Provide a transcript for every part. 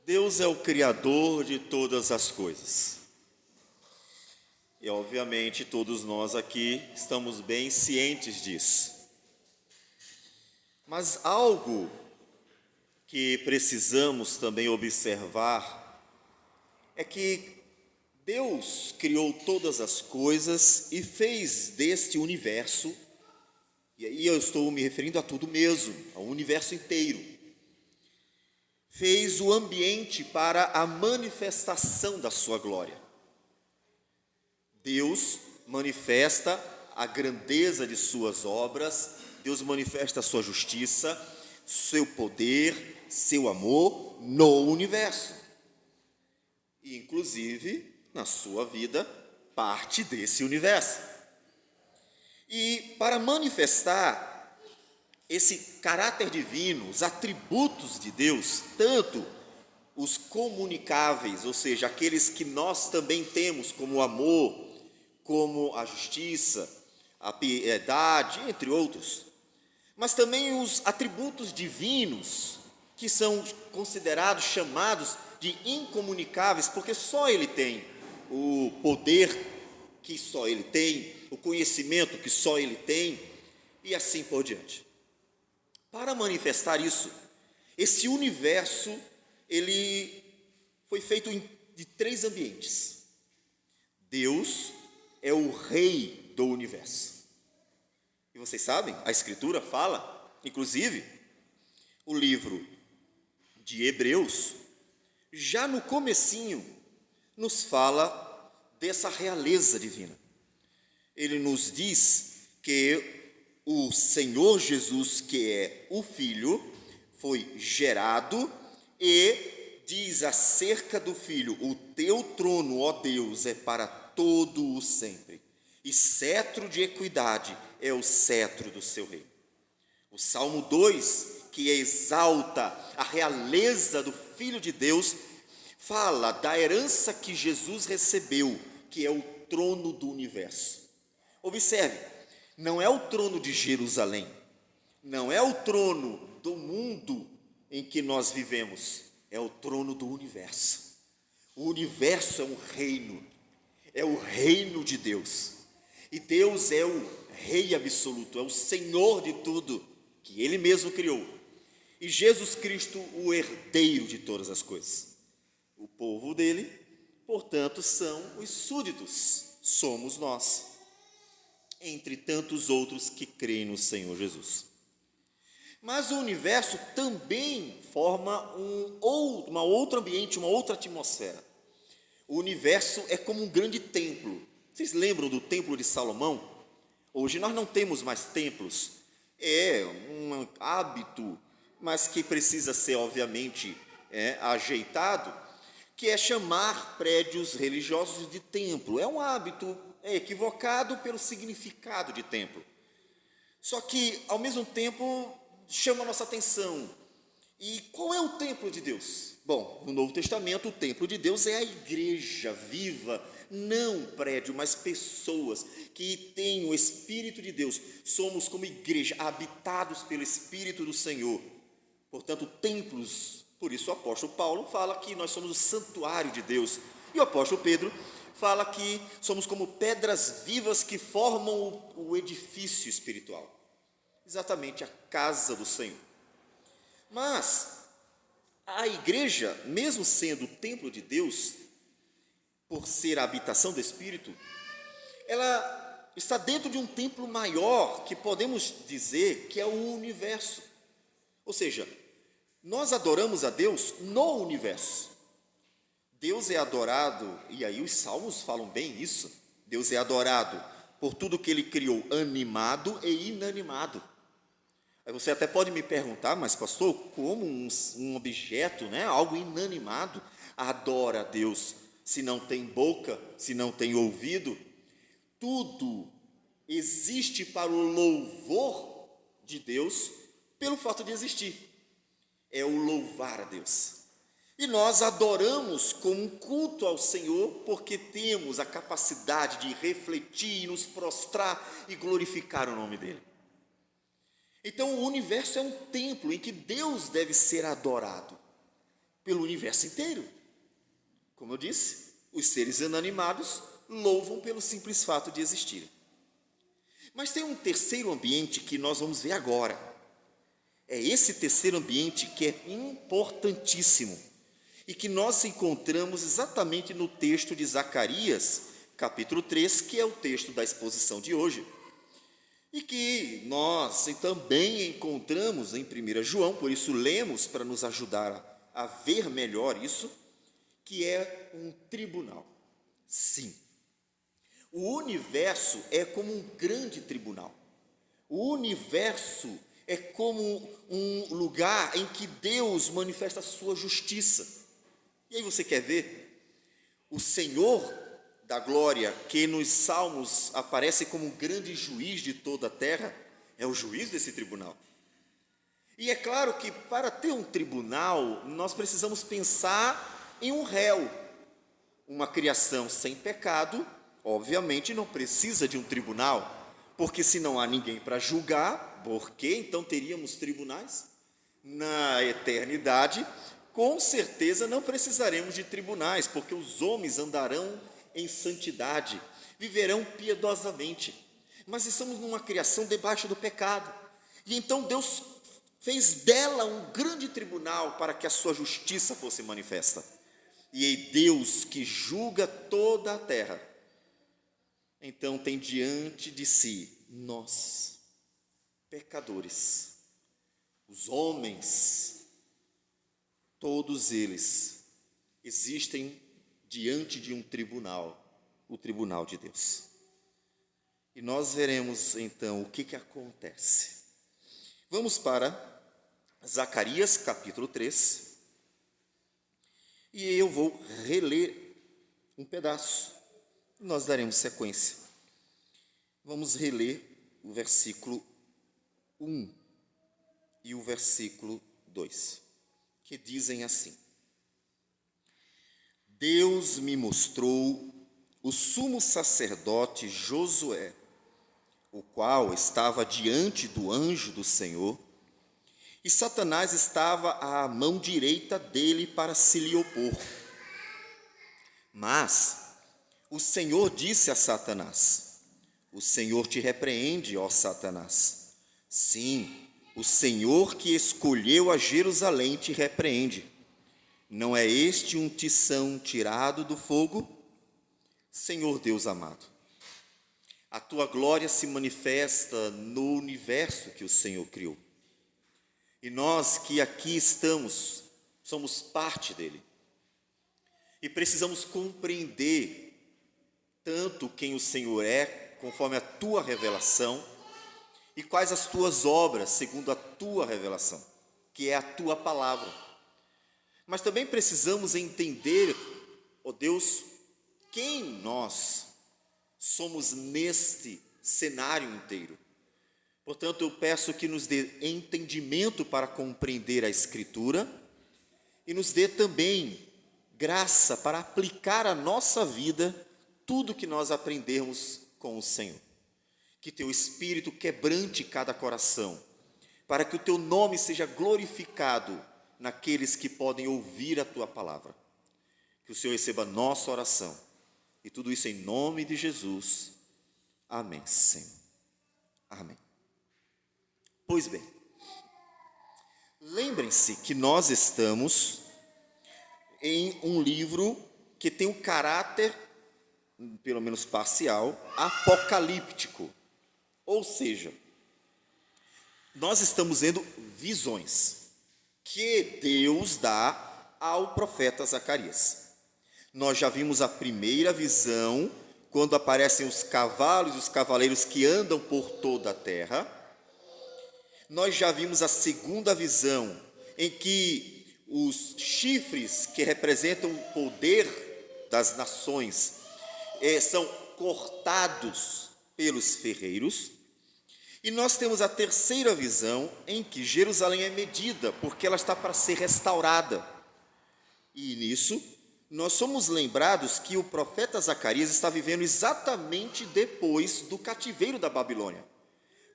Deus é o Criador de todas as coisas. E, obviamente, todos nós aqui estamos bem cientes disso. Mas algo que precisamos também observar é que Deus criou todas as coisas e fez deste universo, e aí eu estou me referindo a tudo mesmo, ao universo inteiro. Fez o ambiente para a manifestação da sua glória. Deus manifesta a grandeza de suas obras, Deus manifesta a sua justiça, seu poder, seu amor no universo. E, inclusive, na sua vida, parte desse universo. E para manifestar esse caráter divino, os atributos de Deus, tanto os comunicáveis, ou seja, aqueles que nós também temos, como o amor, como a justiça, a piedade, entre outros, mas também os atributos divinos, que são considerados, chamados de incomunicáveis, porque só Ele tem o poder que só Ele tem, o conhecimento que só Ele tem, e assim por diante. Para manifestar isso, esse universo, ele foi feito de 3 ambientes. Deus é o rei do universo. E vocês sabem, a Escritura fala, inclusive, o livro de Hebreus, já no comecinho, nos fala dessa realeza divina. Ele nos diz que o Senhor Jesus, que é o Filho, foi gerado e diz acerca do Filho: o teu trono, ó Deus, é para todo o sempre, e cetro de equidade é o cetro do seu reino. O Salmo 2, que exalta a realeza do Filho de Deus, fala da herança que Jesus recebeu, que é o trono do universo. Observe, não é o trono de Jerusalém, não é o trono do mundo em que nós vivemos, é o trono do universo. O universo é um reino, é o reino de Deus. E Deus é o Rei absoluto, é o Senhor de tudo, que Ele mesmo criou. E Jesus Cristo, o herdeiro de todas as coisas. O povo dele, portanto, são os súditos, somos nós, entre tantos outros que creem no Senhor Jesus. Mas o universo também forma um outro ambiente, uma outra atmosfera. O universo é como um grande templo. Vocês lembram do templo de Salomão? Hoje nós não temos mais templos. É um hábito, mas que precisa ser, obviamente, ajeitado, que é chamar prédios religiosos de templo. É um hábito equivocado pelo significado de templo. Só que, ao mesmo tempo, chama a nossa atenção. E qual é o templo de Deus? Bom, no Novo Testamento, o templo de Deus é a igreja viva, não prédio, mas pessoas que têm o Espírito de Deus. Somos como igreja, habitados pelo Espírito do Senhor. Portanto, templos. Por isso o apóstolo Paulo fala que nós somos o santuário de Deus. E o apóstolo Pedro fala que somos como pedras vivas que formam o edifício espiritual. Exatamente a casa do Senhor. Mas a igreja, mesmo sendo o templo de Deus, por ser a habitação do Espírito, ela está dentro de um templo maior, que podemos dizer que é o universo. Ou seja, nós adoramos a Deus no universo. Deus é adorado, e aí os salmos falam bem isso, Deus é adorado por tudo que Ele criou, animado e inanimado. Aí você até pode me perguntar, mas pastor, como um objeto, algo inanimado, adora a Deus, se não tem boca, se não tem ouvido? Tudo existe para o louvor de Deus, pelo fato de existir. É o louvar a Deus. E nós adoramos como um culto ao Senhor, porque temos a capacidade de refletir, nos prostrar e glorificar o nome dEle. Então o universo é um templo em que Deus deve ser adorado, pelo universo inteiro. Como eu disse, os seres inanimados louvam pelo simples fato de existirem. Mas tem um terceiro ambiente que nós vamos ver agora. É esse terceiro ambiente que é importantíssimo e que nós encontramos exatamente no texto de Zacarias, capítulo 3, que é o texto da exposição de hoje. E que nós também encontramos em 1 João, por isso lemos para nos ajudar a ver melhor isso, que é um tribunal. Sim, o universo é como um grande tribunal. O universo é como um lugar em que Deus manifesta a sua justiça. E aí você quer ver? O Senhor da glória, que nos Salmos aparece como um grande juiz de toda a terra, é o juiz desse tribunal. E é claro que para ter um tribunal, nós precisamos pensar em um réu. Uma criação sem pecado, obviamente, não precisa de um tribunal, porque se não há ninguém para julgar, por que então teríamos tribunais? Na eternidade, com certeza não precisaremos de tribunais, porque os homens andarão em santidade, viverão piedosamente. Mas estamos numa criação debaixo do pecado, e então Deus fez dela um grande tribunal para que a sua justiça fosse manifesta. E Deus, que julga toda a terra, então tem diante de si nós, pecadores, os homens, todos eles existem diante de um tribunal, o tribunal de Deus. E nós veremos então o que acontece. Vamos para Zacarias capítulo 3, e eu vou reler um pedaço, e nós daremos sequência. Vamos reler o versículo 1 e o versículo 2, que dizem assim: Deus me mostrou o sumo sacerdote Josué, o qual estava diante do anjo do Senhor, e Satanás estava à mão direita dele para se lhe opor. Mas o Senhor disse a Satanás: O Senhor te repreende, ó Satanás. Sim, o Senhor que escolheu a Jerusalém te repreende. Não é este um tição tirado do fogo? Senhor Deus amado, a tua glória se manifesta no universo que o Senhor criou. E nós que aqui estamos, somos parte dele. E precisamos compreender tanto quem o Senhor é, conforme a tua revelação, e quais as tuas obras, segundo a tua revelação, que é a tua palavra. Mas também precisamos entender, ó Deus, quem nós somos neste cenário inteiro. Portanto, eu peço que nos dê entendimento para compreender a Escritura e nos dê também graça para aplicar à nossa vida tudo que nós aprendermos com o Senhor. Que teu Espírito quebrante cada coração, para que o teu nome seja glorificado naqueles que podem ouvir a tua palavra. Que o Senhor receba nossa oração. E tudo isso em nome de Jesus. Amém, Senhor. Amém. Pois bem, lembrem-se que nós estamos em um livro que tem um caráter, pelo menos parcial, apocalíptico. Ou seja, nós estamos vendo visões que Deus dá ao profeta Zacarias. Nós já vimos a primeira visão, quando aparecem os cavalos e os cavaleiros que andam por toda a terra. Nós já vimos a segunda visão, em que os chifres que representam o poder das nações são cortados pelos ferreiros. E nós temos a terceira visão, em que Jerusalém é medida, porque ela está para ser restaurada. E nisso, nós somos lembrados que o profeta Zacarias está vivendo exatamente depois do cativeiro da Babilônia.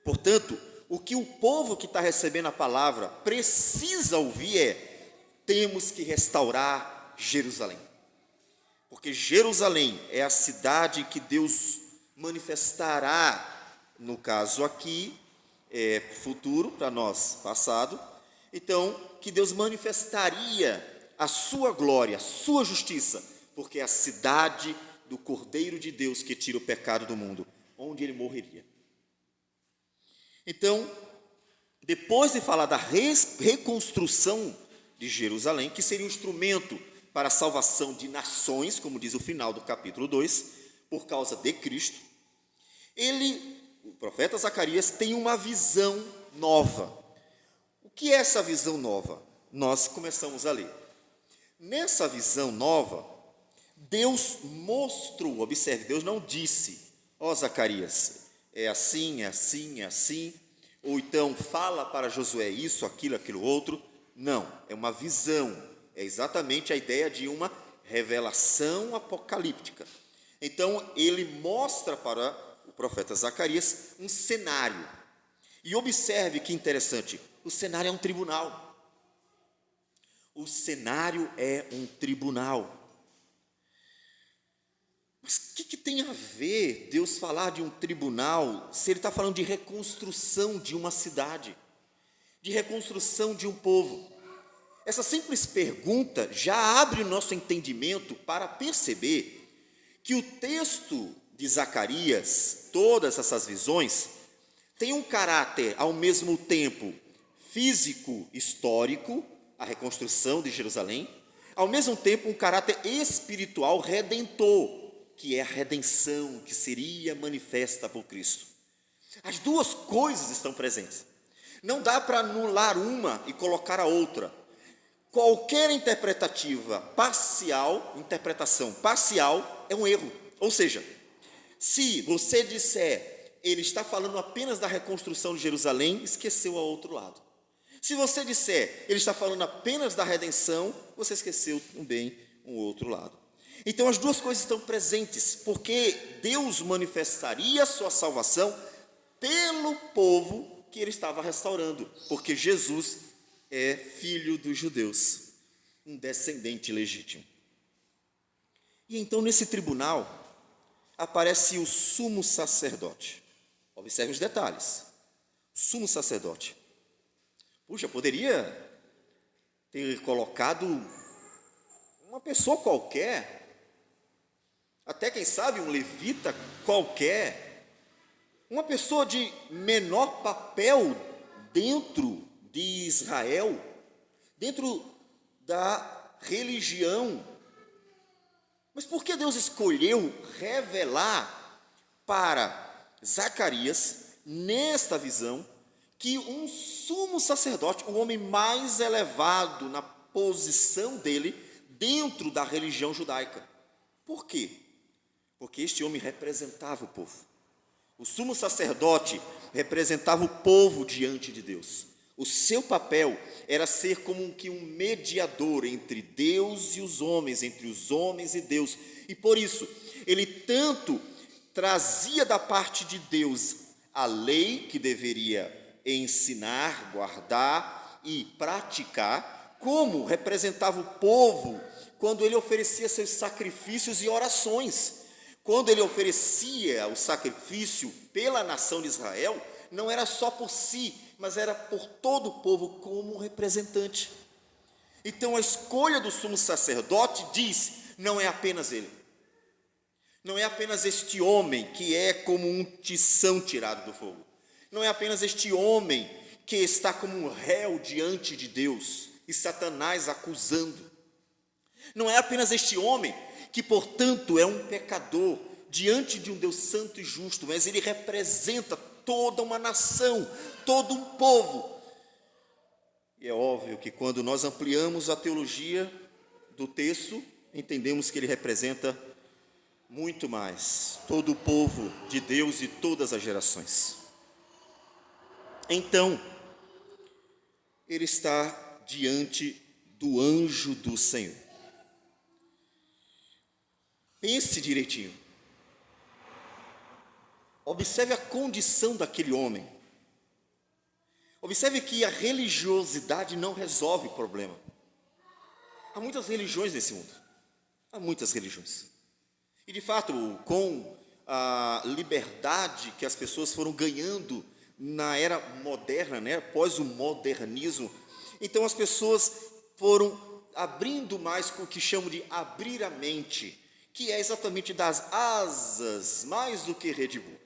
Portanto, o que o povo que está recebendo a palavra precisa ouvir é: temos que restaurar Jerusalém. Porque Jerusalém é a cidade que Deus manifestará, no caso aqui, futuro, para nós, passado. Então, que Deus manifestaria a sua glória, a sua justiça, porque é a cidade do Cordeiro de Deus que tira o pecado do mundo, onde ele morreria. Então, depois de falar da reconstrução de Jerusalém, que seria um instrumento para a salvação de nações, como diz o final do capítulo 2, por causa de Cristo, o profeta Zacarias, tem uma visão nova. O que é essa visão nova? Nós começamos a ler. Nessa visão nova, Deus mostrou, observe, Deus não disse, Zacarias, é assim, é assim, é assim, ou então fala para Josué isso, aquilo, outro. Não, é uma visão, é exatamente a ideia de uma revelação apocalíptica. Então, ele mostra para o profeta Zacarias um cenário. E observe que interessante, o cenário é um tribunal. O cenário é um tribunal. Mas o que tem a ver Deus falar de um tribunal se ele está falando de reconstrução de uma cidade, de reconstrução de um povo? Essa simples pergunta já abre o nosso entendimento para perceber que o texto de Zacarias, todas essas visões, tem um caráter ao mesmo tempo físico, histórico, a reconstrução de Jerusalém, ao mesmo tempo um caráter espiritual redentor, que é a redenção que seria manifesta por Cristo. As duas coisas estão presentes. Não dá para anular uma e colocar a outra. Qualquer interpretação parcial é um erro. Ou seja, se você disser, ele está falando apenas da reconstrução de Jerusalém, esqueceu ao outro lado. Se você disser, ele está falando apenas da redenção, você esqueceu também um outro lado. Então as duas coisas estão presentes, porque Deus manifestaria a sua salvação pelo povo que ele estava restaurando, porque Jesus é filho dos judeus, um descendente legítimo. E então nesse tribunal aparece o sumo sacerdote. Observe os detalhes. Sumo sacerdote. Puxa, poderia ter colocado uma pessoa qualquer, até quem sabe um levita qualquer, uma pessoa de menor papel dentro de Israel, dentro da religião. Mas por que Deus escolheu revelar para Zacarias, nesta visão, que um sumo sacerdote, o homem mais elevado na posição dele dentro da religião judaica? Por quê? Porque este homem representava o povo. O sumo sacerdote representava o povo diante de Deus. O seu papel era ser como que um mediador entre Deus e os homens, entre os homens e Deus. E por isso, ele tanto trazia da parte de Deus a lei que deveria ensinar, guardar e praticar, como representava o povo quando ele oferecia seus sacrifícios e orações. Quando ele oferecia o sacrifício pela nação de Israel, não era só por si, mas era por todo o povo como representante. Então a escolha do sumo sacerdote diz, não é apenas ele. Não é apenas este homem que é como um tição tirado do fogo. Não é apenas este homem que está como um réu diante de Deus e Satanás acusando. Não é apenas este homem que, portanto, é um pecador diante de um Deus santo e justo, mas ele representa toda uma nação, todo um povo. E é óbvio que quando nós ampliamos a teologia do texto, entendemos que ele representa muito mais todo o povo de Deus e todas as gerações. Então, ele está diante do anjo do Senhor. Pense direitinho. Observe a condição daquele homem. Observe que a religiosidade não resolve o problema. Há muitas religiões nesse mundo. Há muitas religiões. E, de fato, com a liberdade que as pessoas foram ganhando na era moderna, né, após o modernismo, então as pessoas foram abrindo mais com o que chamam de abrir a mente, que é exatamente das asas, mais do que Red Bull.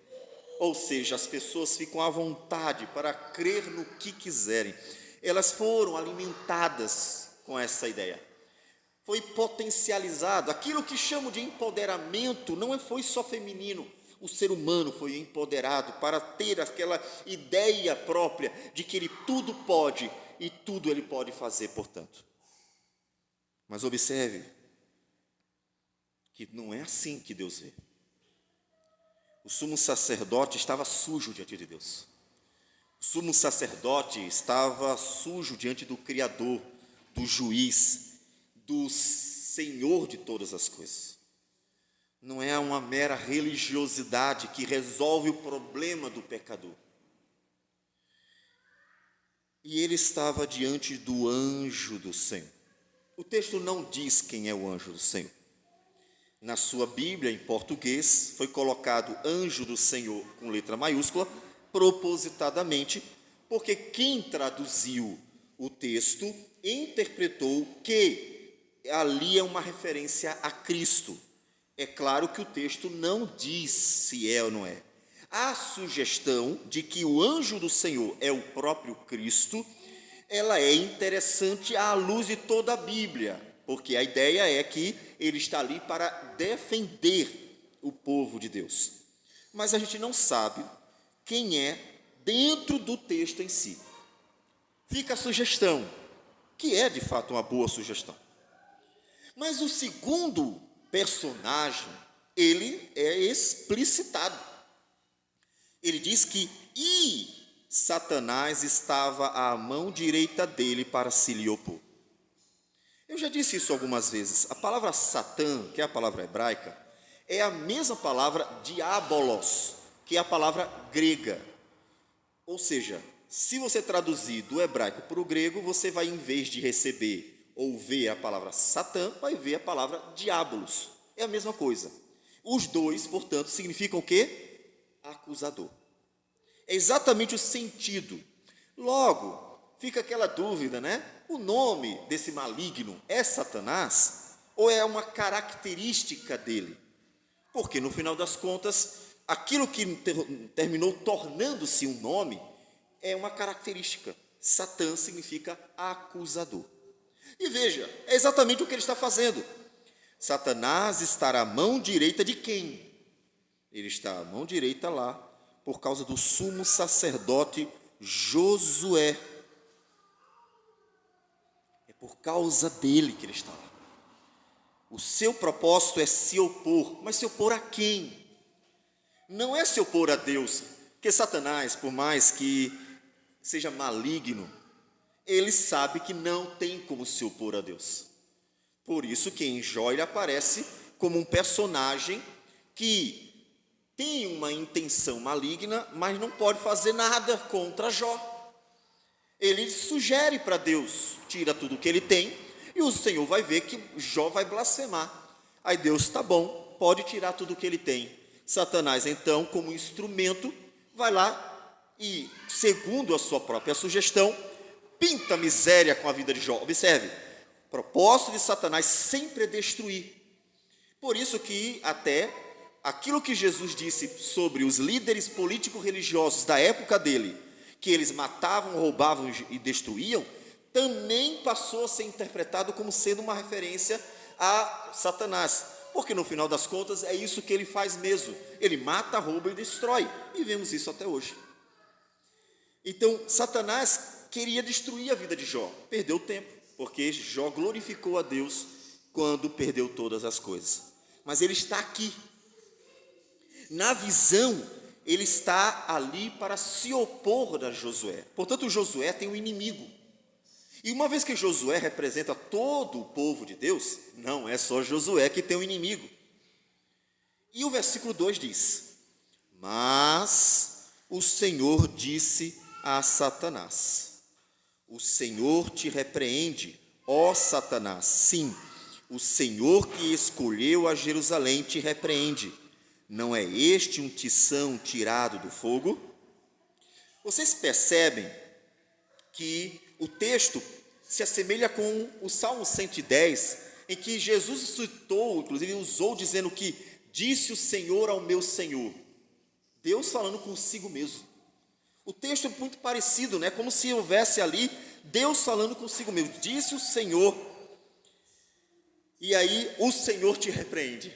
Ou seja, as pessoas ficam à vontade para crer no que quiserem. Elas foram alimentadas com essa ideia. Foi potencializado. Aquilo que chamam de empoderamento não foi só feminino. O ser humano foi empoderado para ter aquela ideia própria de que ele tudo pode e tudo ele pode fazer, portanto. Mas observe que não é assim que Deus vê. O sumo sacerdote estava sujo diante de Deus. O sumo sacerdote estava sujo diante do Criador, do juiz, do Senhor de todas as coisas. Não é uma mera religiosidade que resolve o problema do pecador. E ele estava diante do anjo do Senhor. O texto não diz quem é o anjo do Senhor. Na sua Bíblia, em português, foi colocado anjo do Senhor com letra maiúscula, propositadamente, porque quem traduziu o texto interpretou que ali é uma referência a Cristo. É claro que o texto não diz se é ou não é. A sugestão de que o anjo do Senhor é o próprio Cristo, ela é interessante à luz de toda a Bíblia, porque a ideia é que ele está ali para defender o povo de Deus. Mas a gente não sabe quem é dentro do texto em si. Fica a sugestão, que é de fato uma boa sugestão. Mas o segundo personagem, ele é explicitado. Ele diz que Satanás estava à mão direita dele para se lhe opor. Eu já disse isso algumas vezes. A palavra Satã, que é a palavra hebraica, é a mesma palavra diabolos, que é a palavra grega. Ou seja, se você traduzir do hebraico para o grego, você vai, em vez de receber ou ver a palavra Satã, vai ver a palavra diabolos. É a mesma coisa. Os dois, portanto, significam o quê? Acusador. É exatamente o sentido. Logo, fica aquela dúvida, né? O nome desse maligno é Satanás ou é uma característica dele? Porque, no final das contas, aquilo que terminou tornando-se um nome é uma característica. Satã significa acusador. E veja, é exatamente o que ele está fazendo. Satanás estará à mão direita de quem? Ele está à mão direita lá, por causa do sumo sacerdote Josué. É por causa dele que ele está lá. O seu propósito é se opor, mas se opor a quem? Não é se opor a Deus, porque Satanás, por mais que seja maligno, ele sabe que não tem como se opor a Deus. Por isso que em Jó ele aparece como um personagem que tem uma intenção maligna, mas não pode fazer nada contra Jó. Ele sugere para Deus, tira tudo que ele tem, e o Senhor vai ver que Jó vai blasfemar. Aí Deus, tá bom, pode tirar tudo que ele tem. Satanás, então, como instrumento, vai lá e, segundo a sua própria sugestão, pinta miséria com a vida de Jó. Observe, o propósito de Satanás sempre é destruir. Por isso que até aquilo que Jesus disse sobre os líderes político-religiosos da época dele, que eles matavam, roubavam e destruíam, também passou a ser interpretado como sendo uma referência a Satanás, porque no final das contas é isso que ele faz mesmo, ele mata, rouba e destrói, e vemos isso até hoje. Então Satanás queria destruir a vida de Jó, perdeu tempo, porque Jó glorificou a Deus quando perdeu todas as coisas, mas ele está aqui, na visão, ele está ali para se opor a Josué. Portanto, Josué tem um inimigo. E uma vez que Josué representa todo o povo de Deus, não é só Josué que tem um inimigo. E o versículo 2 diz: mas o Senhor disse a Satanás: o Senhor te repreende, ó Satanás, sim, o Senhor que escolheu a Jerusalém te repreende. Não é este um tição tirado do fogo? Vocês percebem que o texto se assemelha com o Salmo 110, em que Jesus citou, inclusive usou, dizendo que disse o Senhor ao meu Senhor. Deus falando consigo mesmo. O texto é muito parecido, né? Como se houvesse ali Deus falando consigo mesmo. Disse o Senhor, e aí o Senhor te repreende.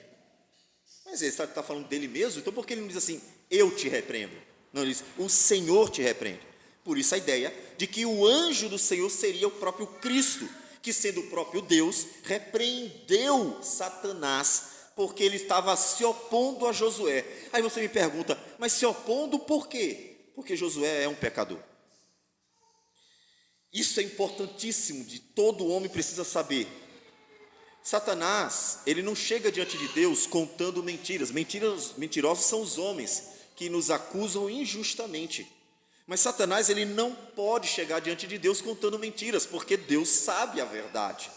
Mas ele está falando dele mesmo, então por que ele não diz assim, eu te repreendo? Não, ele diz, o Senhor te repreende. Por isso a ideia de que o anjo do Senhor seria o próprio Cristo, que sendo o próprio Deus, repreendeu Satanás, porque ele estava se opondo a Josué. Aí você me pergunta, mas se opondo por quê? Porque Josué é um pecador. Isso é importantíssimo, de todo homem precisa saber. Satanás, ele não chega diante de Deus contando mentiras. Mentirosos são os homens que nos acusam injustamente. Mas Satanás, ele não pode chegar diante de Deus contando mentiras, porque Deus sabe a verdade.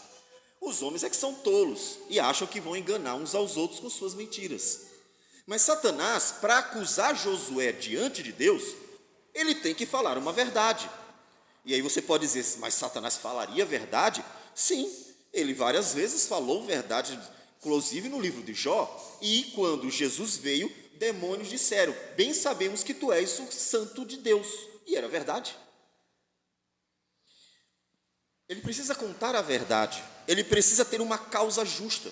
Os homens é que são tolos e acham que vão enganar uns aos outros com suas mentiras. Mas Satanás, para acusar Josué diante de Deus, ele tem que falar uma verdade. E aí você pode dizer, mas Satanás falaria verdade? Sim, ele várias vezes falou verdade, inclusive no livro de Jó. E quando Jesus veio, demônios disseram, bem sabemos que tu és o santo de Deus. E era verdade. Ele precisa contar a verdade. Ele precisa ter uma causa justa.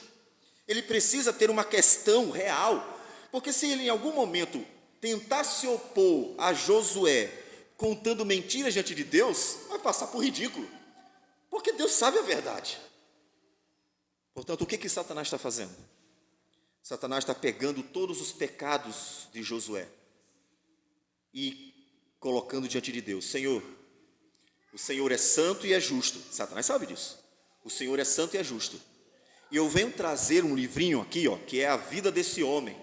Ele precisa ter uma questão real. Porque se ele em algum momento tentar se opor a Josué contando mentiras diante de Deus, vai passar por ridículo. Porque Deus sabe a verdade. Portanto, o que Satanás está fazendo? Satanás está pegando todos os pecados de Josué e colocando diante de Deus. Senhor, o Senhor é santo e é justo. Satanás sabe disso. O Senhor é santo e é justo. E eu venho trazer um livrinho aqui, que é a vida desse homem.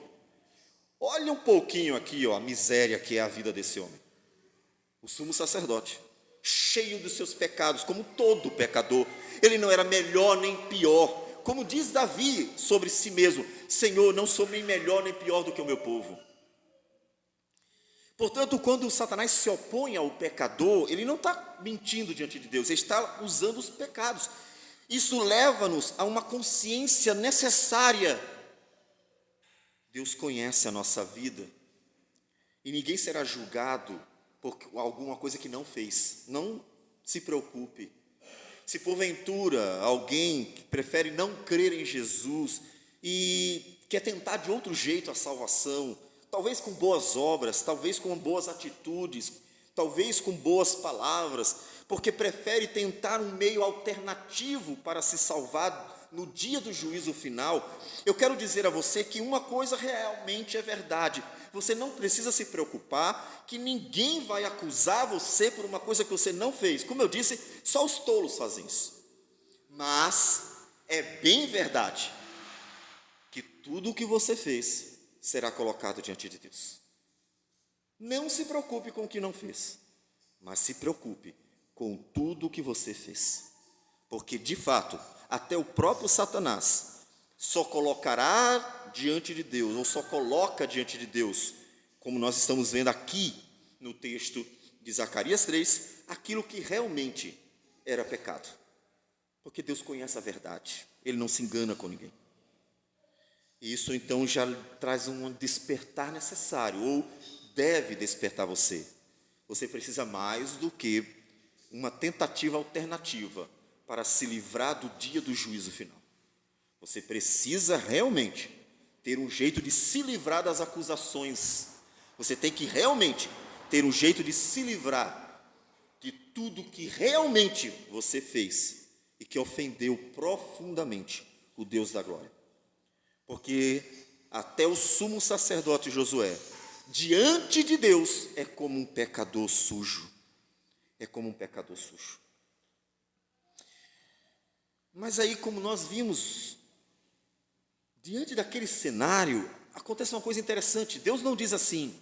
Olha um pouquinho aqui, a miséria que é a vida desse homem. O sumo sacerdote, cheio dos seus pecados, como todo pecador. Ele não era melhor nem pior. Como diz Davi sobre si mesmo, Senhor, não sou nem melhor nem pior do que o meu povo. Portanto, quando Satanás se opõe ao pecador, ele não está mentindo diante de Deus, ele está usando os pecados. Isso leva-nos a uma consciência necessária. Deus conhece a nossa vida e ninguém será julgado por alguma coisa que não fez. Não se preocupe. Se porventura alguém que prefere não crer em Jesus e quer tentar de outro jeito a salvação, talvez com boas obras, talvez com boas atitudes, talvez com boas palavras, porque prefere tentar um meio alternativo para se salvar no dia do juízo final, eu quero dizer a você que uma coisa realmente é verdade. Você não precisa se preocupar que ninguém vai acusar você por uma coisa que você não fez. Como eu disse, só os tolos fazem isso. Mas é bem verdade que tudo o que você fez será colocado diante de Deus. Não se preocupe com o que não fez, mas se preocupe com tudo o que você fez. Porque, de fato, até o próprio Satanás só colocará diante de Deus, ou só coloca diante de Deus, como nós estamos vendo aqui no texto de Zacarias 3, aquilo que realmente era pecado. Porque Deus conhece a verdade, Ele não se engana com ninguém. E isso então já traz um despertar necessário, ou deve despertar você. Você precisa mais do que uma tentativa alternativa para se livrar do dia do juízo final. Você precisa realmente ter um jeito de se livrar das acusações. Você tem que realmente ter um jeito de se livrar de tudo que realmente você fez e que ofendeu profundamente o Deus da glória. Porque até o sumo sacerdote Josué, diante de Deus, é como um pecador sujo. É como um pecador sujo. Mas aí, como nós vimos, diante daquele cenário, acontece uma coisa interessante. Deus não diz assim,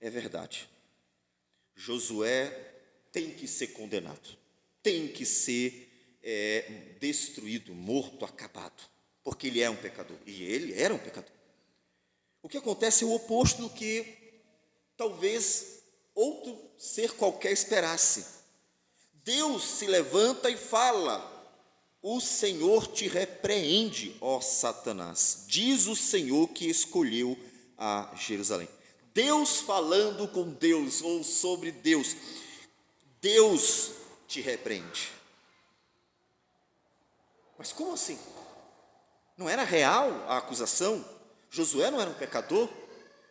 é verdade, Josué tem que ser condenado, tem que ser destruído, morto, acabado, porque ele é um pecador, e ele era um pecador. O que acontece é o oposto do que talvez outro ser qualquer esperasse. Deus se levanta e fala: o Senhor te repreende, ó Satanás, diz o Senhor que escolheu a Jerusalém. Deus falando com Deus, ou sobre Deus. Deus te repreende. Mas como assim? Não era real a acusação? Josué não era um pecador?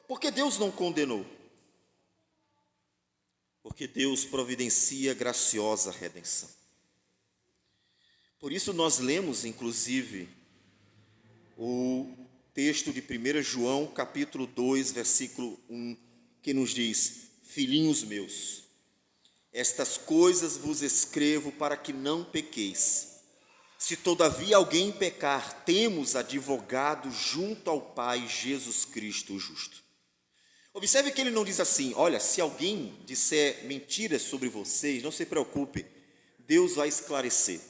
Por que Deus não condenou? Porque Deus providencia graciosa redenção. Por isso nós lemos, inclusive, o texto de 1 João, capítulo 2, versículo 1, que nos diz: filhinhos meus, estas coisas vos escrevo para que não pequeis. Se todavia alguém pecar, temos advogado junto ao Pai, Jesus Cristo o justo. Observe que ele não diz assim: olha, se alguém disser mentiras sobre vocês, não se preocupe, Deus vai esclarecer.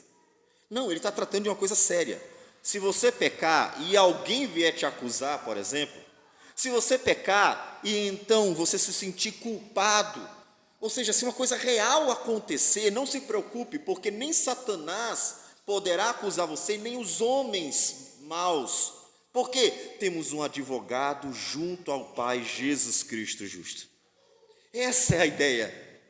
Não, ele está tratando de uma coisa séria. Se você pecar e alguém vier te acusar, por exemplo, se você pecar e então você se sentir culpado, ou seja, se uma coisa real acontecer, não se preocupe, porque nem Satanás poderá acusar você, nem os homens maus, porque temos um advogado junto ao Pai, Jesus Cristo justo. Essa é a ideia,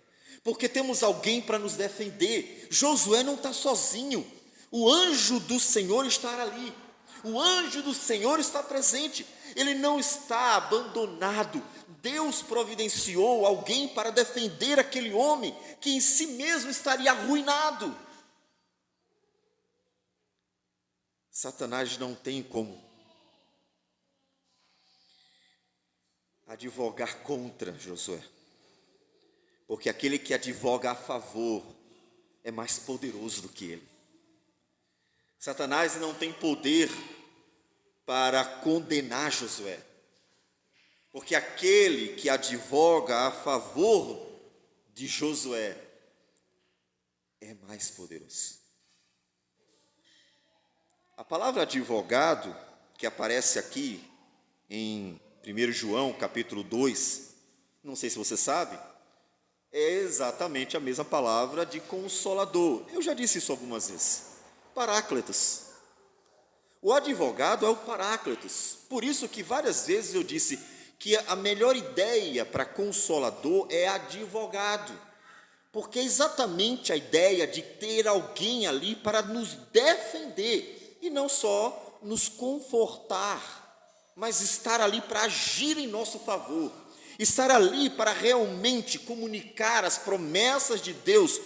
porque temos alguém para nos defender. Josué não está sozinho, o anjo do Senhor está ali, o anjo do Senhor está presente, ele não está abandonado. Deus providenciou alguém para defender aquele homem que em si mesmo estaria arruinado. Satanás não tem como advogar contra Josué, porque aquele que advoga a favor é mais poderoso do que ele. Satanás não tem poder para condenar Josué, porque aquele que advoga a favor de Josué é mais poderoso. A palavra advogado, que aparece aqui em 1 João, capítulo 2, não sei se você sabe, é exatamente a mesma palavra de consolador. Eu já disse isso algumas vezes. Paráclitos. O advogado é o Paráclitos. Por isso que várias vezes eu disse que a melhor ideia para consolador é advogado. Porque é exatamente a ideia de ter alguém ali para nos defender. E não só nos confortar, mas estar ali para agir em nosso favor, estar ali para realmente comunicar as promessas de Deus,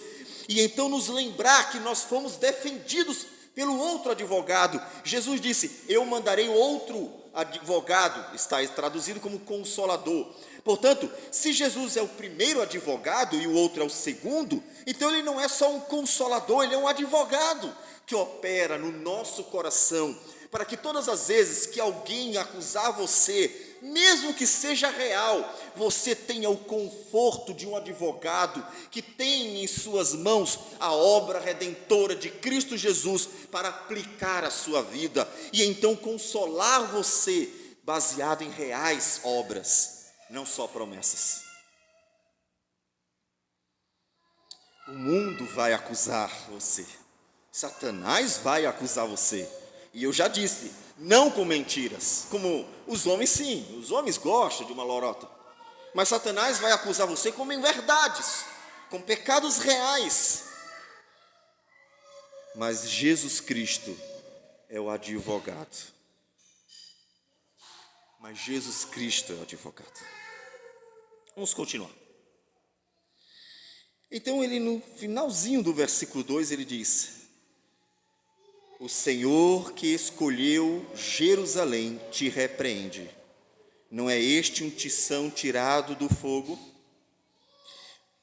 e então nos lembrar que nós fomos defendidos pelo outro advogado. Jesus disse: eu mandarei outro advogado, está traduzido como consolador. Portanto, se Jesus é o primeiro advogado e o outro é o segundo, então ele não é só um consolador, ele é um advogado que opera no nosso coração, para que todas as vezes que alguém acusar você, mesmo que seja real, você tenha o conforto de um advogado que tem em suas mãos a obra redentora de Cristo Jesus para aplicar a sua vida e então consolar você baseado em reais obras, não só promessas. O mundo vai acusar você, Satanás vai acusar você, e eu já disse, não com mentiras, como os homens sim, os homens gostam de uma lorota, mas Satanás vai acusar você como em verdades, com pecados reais. Mas Jesus Cristo é o advogado. Mas Jesus Cristo é o advogado. Vamos continuar. Então ele no finalzinho do versículo 2 ele diz: o Senhor que escolheu Jerusalém te repreende. Não é este um tição tirado do fogo?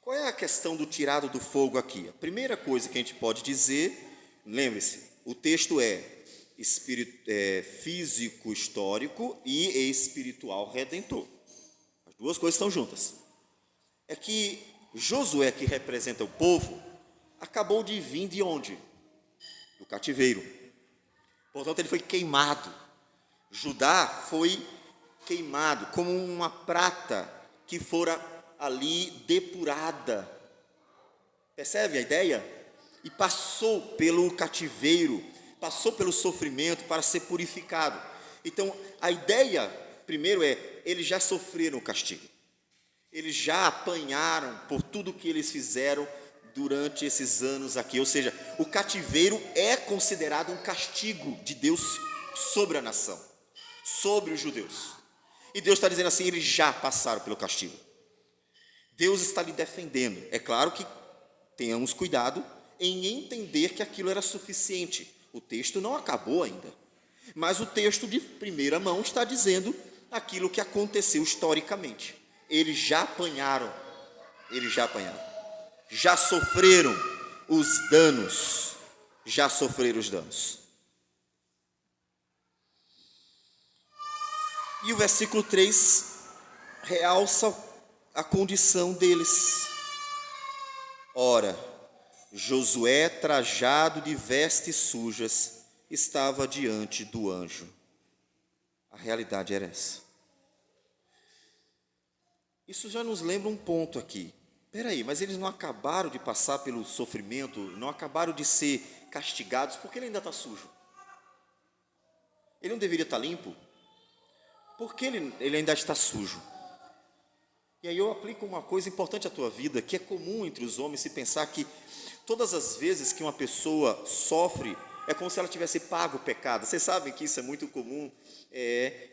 Qual é a questão do tirado do fogo aqui? A primeira coisa que a gente pode dizer, lembre-se, o texto é físico histórico e espiritual redentor. As duas coisas estão juntas. É que Josué, que representa o povo, acabou de vir de onde? do cativeiro. Portanto, ele foi queimado. Judá foi queimado como uma prata que fora ali depurada. Percebe a ideia? E passou pelo cativeiro, passou pelo sofrimento para ser purificado. Então, a ideia, primeiro, eles já sofreram o castigo. Eles já apanharam por tudo que eles fizeram durante esses anos aqui. Ou seja, o cativeiro é considerado um castigo de Deus sobre a nação, sobre os judeus. E Deus está dizendo assim, eles já passaram pelo castigo. Deus está lhe defendendo. É claro que tenhamos cuidado em entender que aquilo era suficiente. O texto não acabou ainda, mas o texto de primeira mão está dizendo aquilo que aconteceu historicamente. Eles já apanharam, já sofreram os danos, E o versículo 3 realça a condição deles. Ora, Josué, trajado de vestes sujas, estava diante do anjo. A realidade era essa. Isso já nos lembra um ponto aqui. Espera aí, mas eles não acabaram de passar pelo sofrimento, não acabaram de ser castigados, porque ele ainda está sujo? Ele não deveria estar limpo? Por que ele ainda está sujo? E aí eu aplico uma coisa importante à tua vida, que é comum entre os homens se pensar que todas as vezes que uma pessoa sofre, é como se ela tivesse pago o pecado. Vocês sabem que isso é muito comum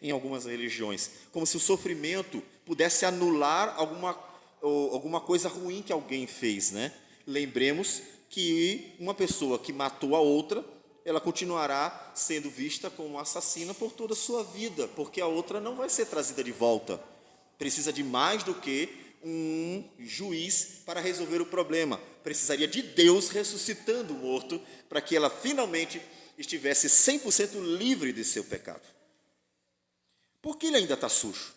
em algumas religiões. Como se o sofrimento pudesse anular alguma coisa ruim que alguém fez, né? Lembremos que uma pessoa que matou a outra, ela continuará sendo vista como assassina por toda a sua vida, porque a outra não vai ser trazida de volta. Precisa de mais do que um juiz para resolver o problema. Precisaria de Deus ressuscitando o morto para que ela finalmente estivesse 100% livre de seu pecado. Por que ele ainda está sujo?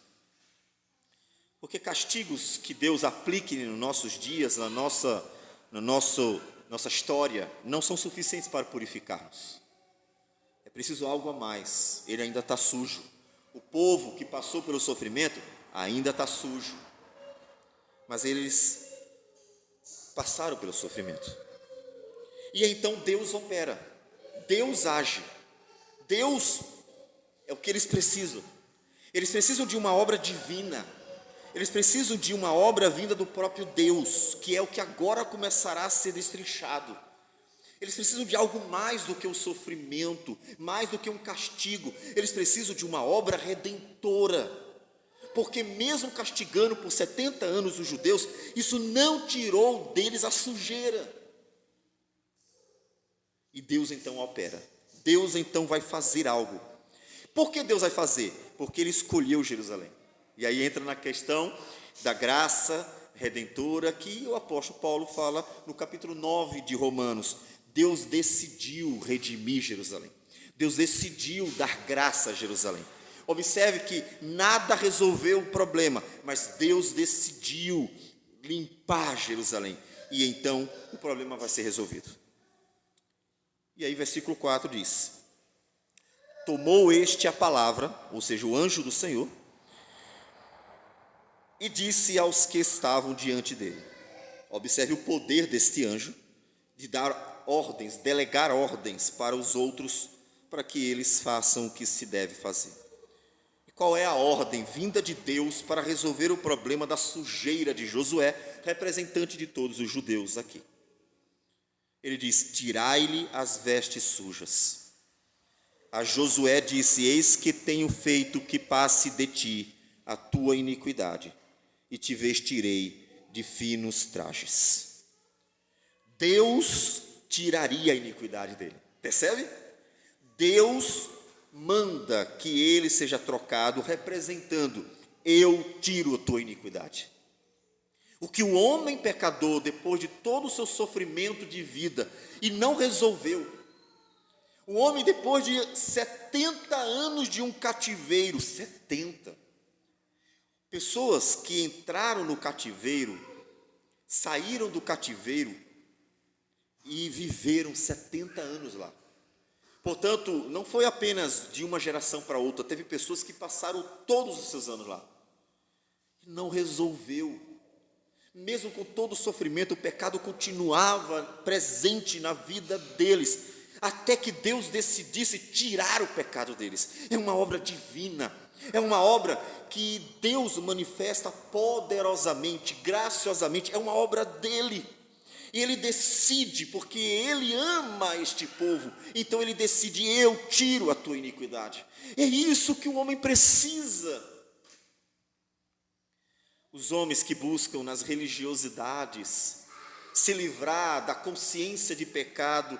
Porque castigos que Deus aplique nos nossos dias, na nossa história, não são suficientes para purificar-nos. É preciso algo a mais. Ele ainda está sujo. O povo que passou pelo sofrimento ainda está sujo. Mas eles passaram pelo sofrimento. E então Deus opera. Deus age. Deus é o que eles precisam. Eles precisam de uma obra divina. Eles precisam de uma obra vinda do próprio Deus, que é o que agora começará a ser destrinchado. Eles precisam de algo mais do que o sofrimento, mais do que um castigo. Eles precisam de uma obra redentora. Porque mesmo castigando por 70 anos os judeus, isso não tirou deles a sujeira. E Deus então opera. Deus então vai fazer algo. Por que Deus vai fazer? Porque Ele escolheu Jerusalém. E aí entra na questão da graça redentora que o apóstolo Paulo fala no capítulo 9 de Romanos. Deus decidiu redimir Jerusalém. Deus decidiu dar graça a Jerusalém. Observe que nada resolveu o problema, mas Deus decidiu limpar Jerusalém. E então o problema vai ser resolvido. E aí versículo 4 diz: tomou este a palavra, ou seja, o anjo do Senhor, e disse aos que estavam diante dele. Observe o poder deste anjo de dar ordens, delegar ordens para os outros, para que eles façam o que se deve fazer. E qual é a ordem vinda de Deus para resolver o problema da sujeira de Josué, representante de todos os judeus aqui? Ele diz: tirai-lhe as vestes sujas. A Josué disse: eis que tenho feito que passe de ti a tua iniquidade, e te vestirei de finos trajes. Deus tiraria a iniquidade dele. Percebe? Deus manda que ele seja trocado, representando: eu tiro a tua iniquidade. O que o homem pecador, depois de todo o seu sofrimento de vida, e não resolveu, o homem depois de 70 anos de um cativeiro, 70, pessoas que entraram no cativeiro, saíram do cativeiro e viveram 70 anos lá. Portanto, não foi apenas de uma geração para outra, teve pessoas que passaram todos os seus anos lá. Não resolveu. Mesmo com todo o sofrimento, o pecado continuava presente na vida deles, até que Deus decidisse tirar o pecado deles. É uma obra divina, é uma obra que Deus manifesta poderosamente, graciosamente, é uma obra dele. E ele decide, porque ele ama este povo, então ele decide: eu tiro a tua iniquidade. É isso que o homem precisa. Os homens que buscam nas religiosidades se livrar da consciência de pecado,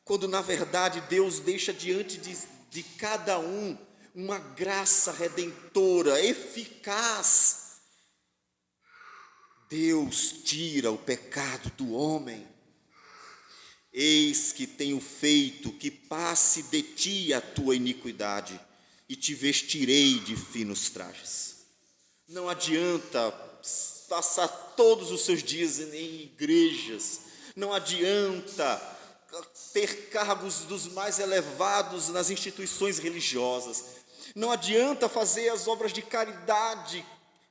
quando na verdade Deus deixa diante de cada um uma graça redentora, eficaz. Deus tira o pecado do homem. Eis que tenho feito que passe de ti a tua iniquidade, e te vestirei de finos trajes. Não adianta passar todos os seus dias em igrejas, não adianta ter cargos dos mais elevados nas instituições religiosas, não adianta fazer as obras de caridade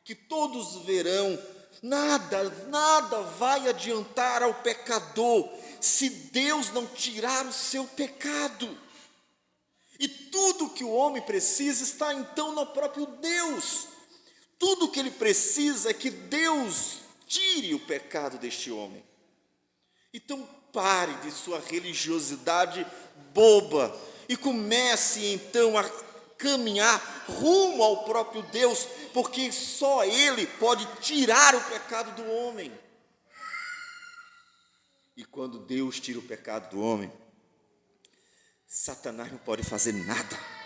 que todos verão. Nada vai adiantar ao pecador se Deus não tirar o seu pecado. E tudo que o homem precisa está então no próprio Deus. Tudo que ele precisa é que Deus tire o pecado deste homem. Então pare de sua religiosidade boba e comece então a caminhar rumo ao próprio Deus, porque só Ele pode tirar o pecado do homem. E quando Deus tira o pecado do homem, Satanás não pode fazer nada.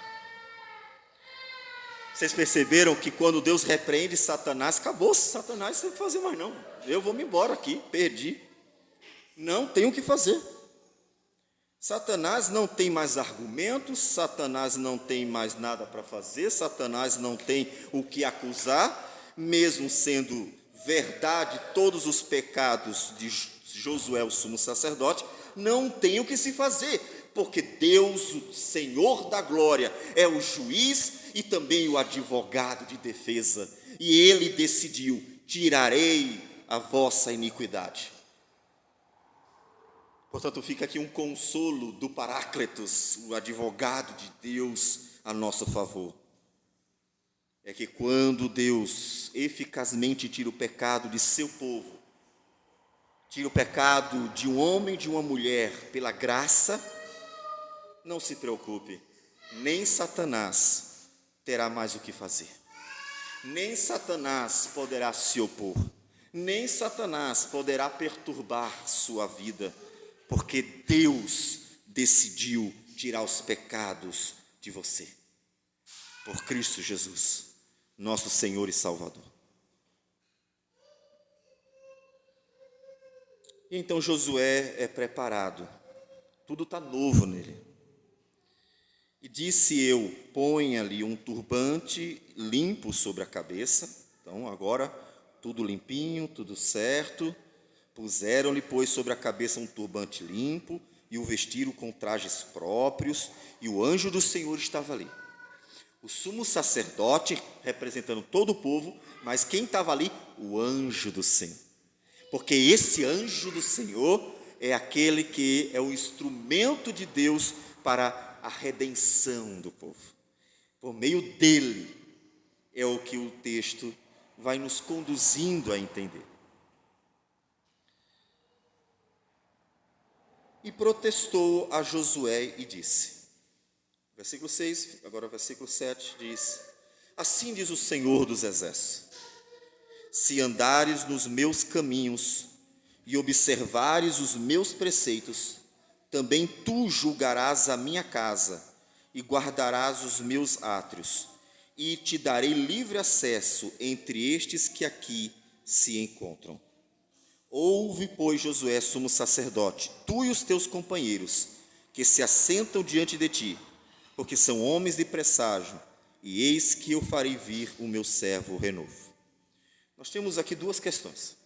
Vocês perceberam que quando Deus repreende Satanás, acabou, Satanás não tem que fazer mais não. Eu vou me embora aqui, perdi. Não tenho o que fazer. Satanás não tem mais argumentos, Satanás não tem mais nada para fazer, Satanás não tem o que acusar, mesmo sendo verdade todos os pecados de Josué, o sumo sacerdote, não tem o que se fazer, porque Deus, o Senhor da glória, é o juiz e também o advogado de defesa, e ele decidiu: tirarei a vossa iniquidade. Portanto, fica aqui um consolo do Paráclitos, o advogado de Deus a nosso favor. É que quando Deus eficazmente tira o pecado de seu povo, tira o pecado de um homem e de uma mulher pela graça, não se preocupe, nem Satanás terá mais o que fazer. Nem Satanás poderá se opor, nem Satanás poderá perturbar sua vida, porque Deus decidiu tirar os pecados de você, por Cristo Jesus, nosso Senhor e Salvador. E então Josué é preparado, tudo está novo nele. E disse eu: ponha-lhe um turbante limpo sobre a cabeça. Então agora tudo limpinho, tudo certo. Puseram-lhe, pois, sobre a cabeça um turbante limpo, e o vestiram com trajes próprios, e o anjo do Senhor estava ali. O sumo sacerdote, representando todo o povo, mas quem estava ali? O anjo do Senhor. Porque esse anjo do Senhor é aquele que é o instrumento de Deus para a redenção do povo. Por meio dele é o que o texto vai nos conduzindo a entender. E protestou a Josué e disse, versículo 6, agora versículo 7, diz: assim diz o Senhor dos Exércitos: se andares nos meus caminhos e observares os meus preceitos, também tu julgarás a minha casa e guardarás os meus átrios, e te darei livre acesso entre estes que aqui se encontram. Ouve, pois, Josué, sumo sacerdote, tu e os teus companheiros, que se assentam diante de ti, porque são homens de presságio, e eis que eu farei vir o meu servo renovo. Nós temos aqui duas questões.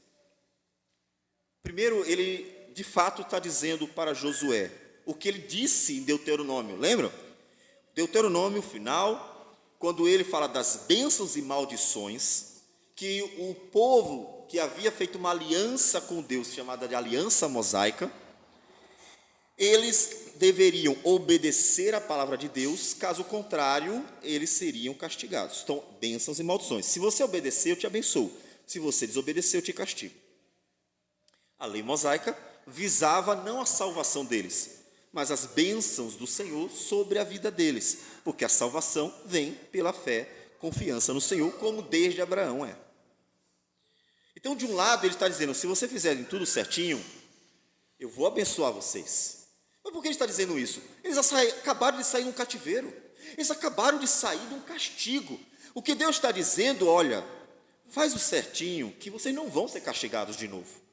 Primeiro, ele de fato está dizendo para Josué: o que ele disse em Deuteronômio, lembram? Deuteronômio final, quando ele fala das bênçãos e maldições, que o povo que havia feito uma aliança com Deus, chamada de aliança mosaica, eles deveriam obedecer a palavra de Deus, caso contrário, eles seriam castigados. Então, bênçãos e maldições. Se você obedecer, eu te abençoo. Se você desobedecer, eu te castigo. A lei mosaica visava não a salvação deles, mas as bênçãos do Senhor sobre a vida deles, porque a salvação vem pela fé, confiança no Senhor, como desde Abraão é. Então, de um lado, ele está dizendo, se vocês fizerem tudo certinho, eu vou abençoar vocês. Mas por que ele está dizendo isso? Eles acabaram de sair de um cativeiro, eles acabaram de sair de um castigo. O que Deus está dizendo, olha, faz o certinho, que vocês não vão ser castigados de novo.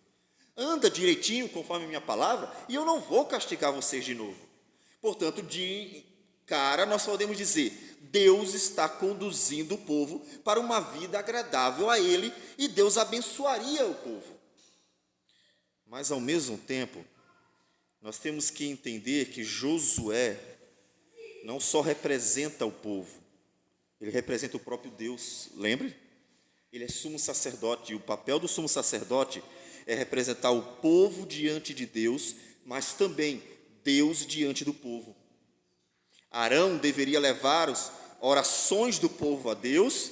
Anda direitinho, conforme a minha palavra, e eu não vou castigar vocês de novo. Portanto, de cara, nós podemos dizer, Deus está conduzindo o povo para uma vida agradável a Ele, e Deus abençoaria o povo. Mas, ao mesmo tempo, nós temos que entender que Josué não só representa o povo, ele representa o próprio Deus, lembre? Ele é sumo sacerdote, e o papel do sumo sacerdote é representar o povo diante de Deus, mas também Deus diante do povo. Arão deveria levar as orações do povo a Deus,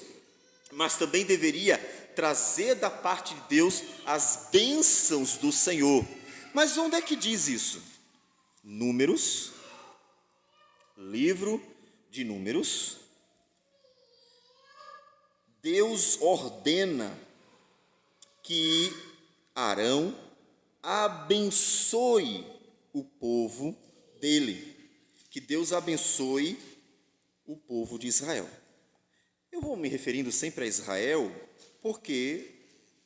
mas também deveria trazer da parte de Deus as bênçãos do Senhor. Mas onde é que diz isso? Números, livro de Números. Deus ordena que Arão abençoe o povo dele, que Deus abençoe o povo de Israel. Eu vou me referindo sempre a Israel, porque,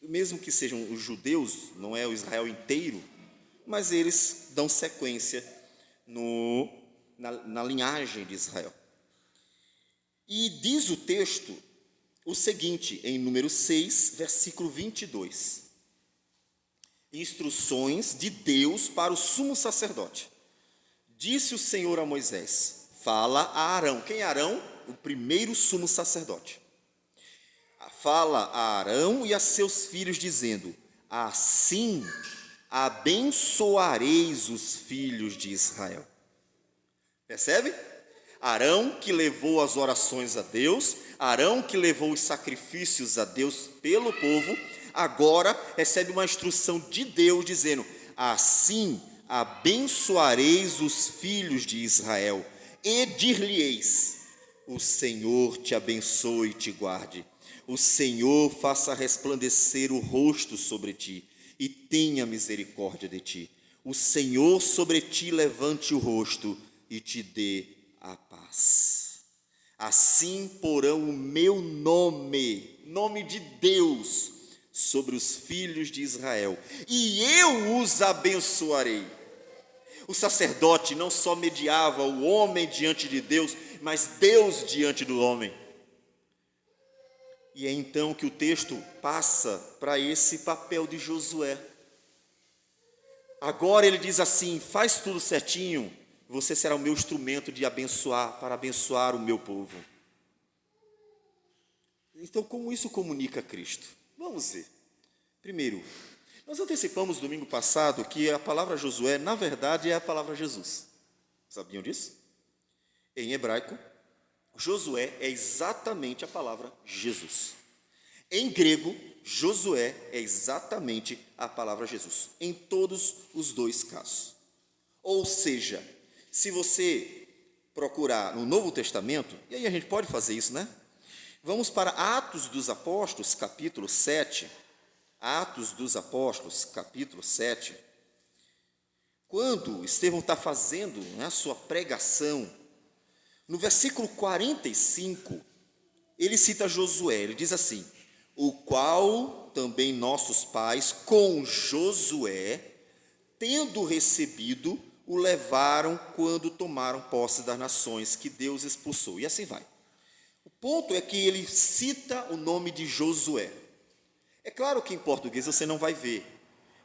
mesmo que sejam os judeus, não é o Israel inteiro, mas eles dão sequência na linhagem de Israel. E diz o texto o seguinte, em número 6, versículo 22. Instruções de Deus para o sumo sacerdote. Disse o Senhor a Moisés, fala a Arão. Quem é Arão? O primeiro sumo sacerdote. Fala a Arão e a seus filhos, dizendo, assim abençoareis os filhos de Israel. Percebe? Arão que levou as orações a Deus, Arão que levou os sacrifícios a Deus pelo povo, agora recebe uma instrução de Deus dizendo, assim abençoareis os filhos de Israel e dir-lhe-eis, o Senhor te abençoe e te guarde, o Senhor faça resplandecer o rosto sobre ti e tenha misericórdia de ti. O Senhor sobre ti levante o rosto e te dê a paz. Assim porão o meu nome de Deus, sobre os filhos de Israel, e eu os abençoarei. O sacerdote não só mediava o homem diante de Deus, mas Deus diante do homem. E é então que o texto passa para esse papel de Josué. Agora ele diz assim, faz tudo certinho, você será o meu instrumento de abençoar, para abençoar o meu povo. Então, como isso comunica Cristo? Vamos ver. Primeiro, nós antecipamos domingo passado que a palavra Josué, na verdade, é a palavra Jesus. Sabiam disso? Em hebraico, Josué é exatamente a palavra Jesus. Em grego, Josué é exatamente a palavra Jesus, em todos os dois casos. Ou seja, se você procurar no Novo Testamento, e aí a gente pode fazer isso, né? Vamos para Atos dos Apóstolos, capítulo 7. Atos dos Apóstolos, capítulo 7. Quando Estevão está fazendo a sua pregação, no versículo 45, ele cita Josué, ele diz assim, o qual também nossos pais, com Josué, tendo recebido, o levaram quando tomaram posse das nações que Deus expulsou. E assim vai. O ponto é que ele cita o nome de Josué. É claro que em português você não vai ver,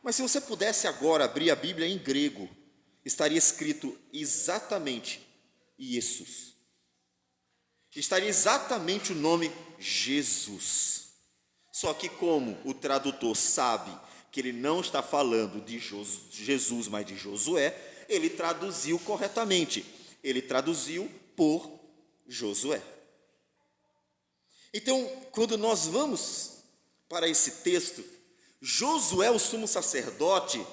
mas se você pudesse agora abrir a Bíblia em grego estaria escrito exatamente Jesus. Estaria exatamente o nome Jesus. Só que como o tradutor sabe que ele não está falando de Jesus, mas de Josué, ele traduziu corretamente. Ele traduziu por Josué. Então, quando nós vamos para esse texto, Josué, o sumo sacerdote,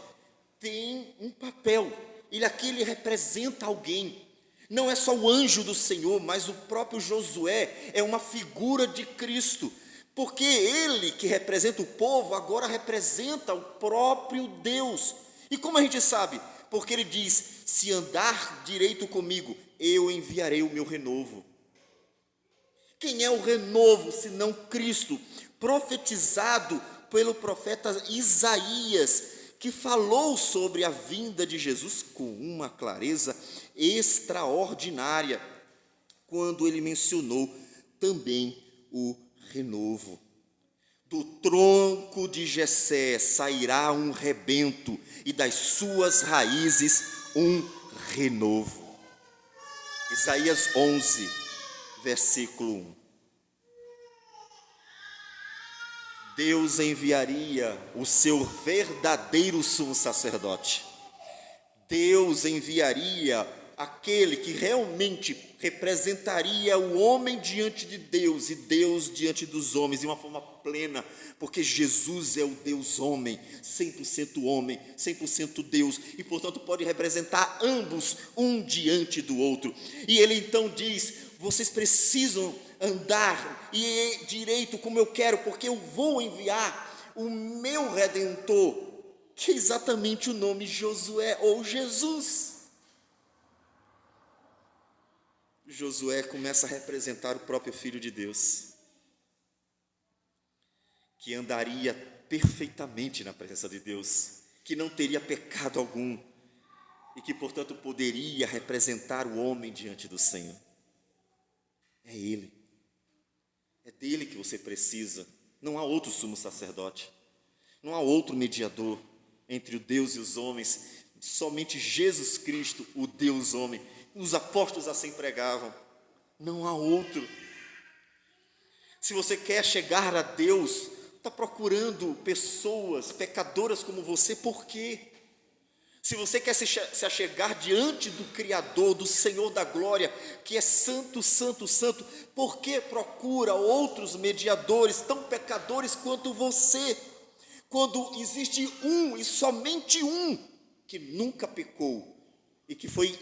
tem um papel. Ele representa alguém. Não é só o anjo do Senhor, mas o próprio Josué é uma figura de Cristo. Porque ele, que representa o povo, agora representa o próprio Deus. E como a gente sabe? Porque ele diz: se andar direito comigo, eu enviarei o meu renovo. Quem é o renovo, senão Cristo, profetizado pelo profeta Isaías, que falou sobre a vinda de Jesus com uma clareza extraordinária, quando ele mencionou também o renovo. Do tronco de Jessé sairá um rebento, e das suas raízes um renovo. Isaías 11, versículo 1. Deus enviaria o seu verdadeiro sumo sacerdote. Deus enviaria aquele que realmente representaria o homem diante de Deus e Deus diante dos homens de uma forma plena, porque Jesus é o Deus homem, 100% Deus, e portanto pode representar ambos, um diante do outro. E ele então diz: vocês precisam andar e direito como eu quero, porque eu vou enviar o meu Redentor, que é exatamente o nome Josué ou Jesus. Josué começa a representar o próprio Filho de Deus, que andaria perfeitamente na presença de Deus, que não teria pecado algum, e que, portanto, poderia representar o homem diante do Senhor. É Ele. É dele que você precisa. Não há outro sumo sacerdote. Não há outro mediador entre o Deus e os homens. Somente Jesus Cristo, o Deus homem. Os apóstolos assim pregavam. Não há outro. Se você quer chegar a Deus, está procurando pessoas pecadoras como você, por quê? Se você quer se achegar diante do Criador, do Senhor da glória, que é santo, santo, santo, por que procura outros mediadores tão pecadores quanto você? Quando existe um e somente um que nunca pecou e que foi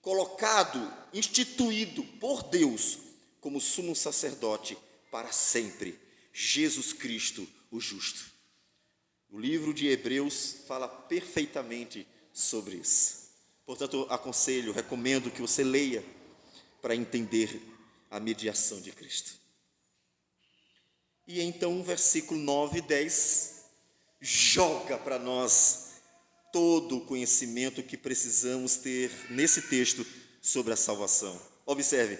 colocado, instituído por Deus como sumo sacerdote para sempre, Jesus Cristo, o justo. O livro de Hebreus fala perfeitamente sobre isso. Portanto, recomendo que você leia para entender a mediação de Cristo. E então, versículo 9 e 10 joga para nós todo o conhecimento que precisamos ter nesse texto sobre a salvação. Observe: